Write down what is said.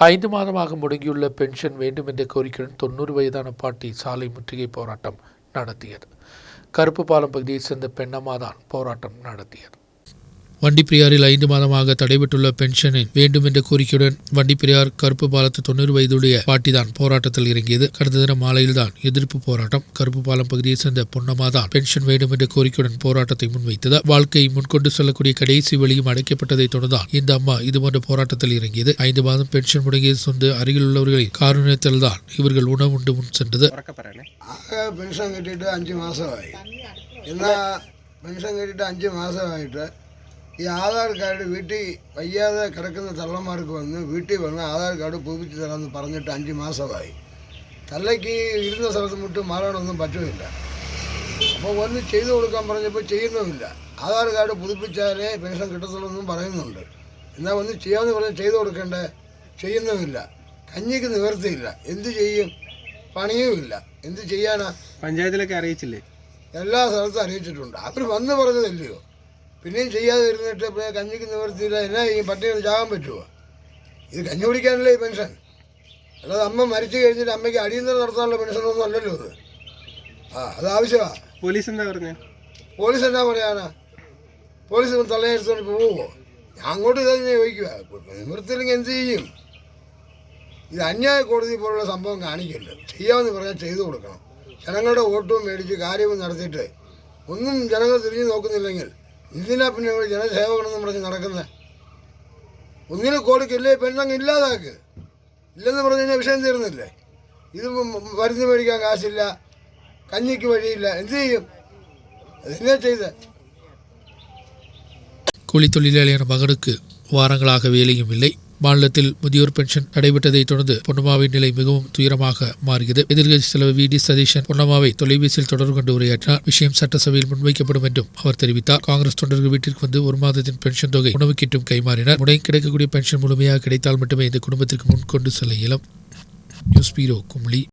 5 மாதமாக முடங்கியுள்ள பென்ஷன் வேண்டும் என்ற கோரிக்கையுடன் 90 வயதான பாட்டி சாலை முற்றுகை போராட்டம் நடத்தியது. கருப்பு பாலம் பகுதியைச் சேர்ந்த பெண்ணம்மா தான் போராட்டம் நடத்தியது. வண்டிப்பிரியாரில் 5 மாதமாக தடைபட்டுள்ள பென்ஷனை வேண்டும் என்ற கோரிக்கையுடன் வண்டிப்பிரியார் கருப்பு பாலத்து 90 வயதுடைய பாட்டிதான் போராட்டத்தில் இறங்கியது. கடந்த தினம் மாலையில்தான் எதிர்ப்பு போராட்டம். கருப்பு பாலம் பகுதியைச் சேர்ந்த பொன்னம்மா தான் பென்ஷன் வேண்டும் என்ற கோரிக்கையுடன் போராட்டத்தை முன்வைத்தது. வாழ்க்கையை முன்கொண்டு செல்லக்கூடிய கடைசி வழியும் அடைக்கப்பட்டதை தொடர்ந்தான் இந்த அம்மா இதுபோன்ற போராட்டத்தில் இறங்கியது. 5 மாதம் பென்ஷன் முடங்கியது சொந்த அருகில் உள்ளவர்களின் காரணத்தில் தான் இவர்கள் உணவு உண்டு முன் சென்றது. பென்ஷன் கட்டிட்டு 5 மாதமாகி பென்ഷൻ കെട്ടിട്ട് 5 മാസമായിട്ട് ഈ ആധാർ കാർഡ് വീട്ടിൽ വയ്യാതെ കിടക്കുന്ന തള്ളമാർക്ക് വന്ന് വീട്ടിൽ വന്ന് ആധാർ കാർഡ് പുതുപ്പിച്ച് തരാമെന്ന് പറഞ്ഞിട്ട് 5 മാസമായി. തള്ളയ്ക്ക് ഇരുന്ന സ്ഥലത്ത് മുട്ട് മാറാനൊന്നും പറ്റുമില്ല. അപ്പോൾ വന്ന് ചെയ്തു കൊടുക്കാൻ പറഞ്ഞപ്പോൾ ചെയ്യുന്നുമില്ല. ആധാർ കാർഡ് പുതുപ്പിച്ചാലേ പെൻഷൻ കിട്ടത്തുള്ളൂ പറയുന്നുണ്ട്. എന്നാൽ വന്ന് ചെയ്യാമെന്ന് പറഞ്ഞാൽ ചെയ്തു കൊടുക്കണ്ടേ, ചെയ്യുന്നുമില്ല. കഞ്ഞിക്ക് നിവർത്തിയില്ല. എന്ത് ചെയ്യും? പണിയുമില്ല. എന്ത് ചെയ്യാനാ? പഞ്ചായത്തിലൊക്കെ അറിയിച്ചില്ലേ? എല്ലാ സ്ഥലത്തും അറിയിച്ചിട്ടുണ്ട്. അവർ വന്ന് പറഞ്ഞതല്ലയോ. പിന്നെയും ചെയ്യാതെ ഇരുന്നിട്ട് കഞ്ഞിക്ക് നിവർത്തിയില്ല. എന്നാ ഈ പട്ടികൾ ചാകാൻ പറ്റുമോ? ഇത് കഞ്ഞി കുടിക്കാനല്ലേ ഈ പെൻഷൻ. അല്ലാതെ അമ്മ മരിച്ചു കഴിഞ്ഞിട്ട് അമ്മയ്ക്ക് അടിയന്തരം നടത്താനുള്ള പെൻഷനൊന്നും അല്ലല്ലോ ഇത്. അത് ആവശ്യമാണ്. പോലീസ് എന്താ പറഞ്ഞത്? പോലീസ് എന്നാ പറയാനാ? പോലീസ് തള്ളയെടുത്തോണ്ട് പോവുമോ? ഞാൻ അങ്ങോട്ട് ഇതന്നെ ചോദിക്കുക. നിവൃത്തിയില്ലെങ്കിൽ എന്ത് ചെയ്യും? ഇത് അന്യായ കോടതി പോലുള്ള സംഭവം കാണിക്കരുത്. ചെയ്യാമെന്ന് പറഞ്ഞാൽ ചെയ്തു കൊടുക്കണം. ജനങ്ങളുടെ വോട്ടും മേടിച്ച് കാര്യവും നടത്തിയിട്ട് ഒന്നും ജനങ്ങൾ തിരിഞ്ഞു നോക്കുന്നില്ലെങ്കിൽ ഇതിനാ പിന്നെ ജനസേവകനെന്ന് പറഞ്ഞ് നടക്കുന്നത്. ഒന്നിനെ കൊടുക്കില്ലേ, പെണ്ണങ്ങ് ഇല്ലാതാക്ക്. ഇല്ലെന്ന് പറഞ്ഞു കഴിഞ്ഞാൽ വിഷയം തീർന്നില്ലേ? ഇത് മരുന്ന് മേടിക്കാൻ കാശില്ല, കഞ്ഞിക്ക് വഴിയില്ല, എന്ത് ചെയ്യും? അതിനെ ചെയ്ത് கூலித்தொழிலாளியான மகனுக்கு வாரங்களாக வேலையும் இல்லை. மாநிலத்தில் முதியோர் பென்ஷன் நடைபெற்றதை தொடர்ந்து பொன்னம்மாவின் நிலை மிகவும் துயரமாக மாறியது. எதிர்க்கட்சி தலைவர் வி.டி. சதீஷன் பொன்னம்மாவை தொலைபேசியில் தொடர்பு கொண்டு உரையாற்றினார். விஷயம் சட்டசபையில் முன்வைக்கப்படும் என்றும் அவர் தெரிவித்தார். காங்கிரஸ் தொண்டர்கள் வீட்டிற்கு வந்து 1 மாதத்தின் பென்ஷன் தொகை உணவு கிட்டும் கைமாறினார். முடங்கி கிடைக்கக்கூடிய பென்ஷன் முழுமையாக கிடைத்தால் மட்டுமே இந்த குடும்பத்திற்கு முன்கொண்டு செல்ல இயலும். நியூஸ் பீரோ கும்ளி.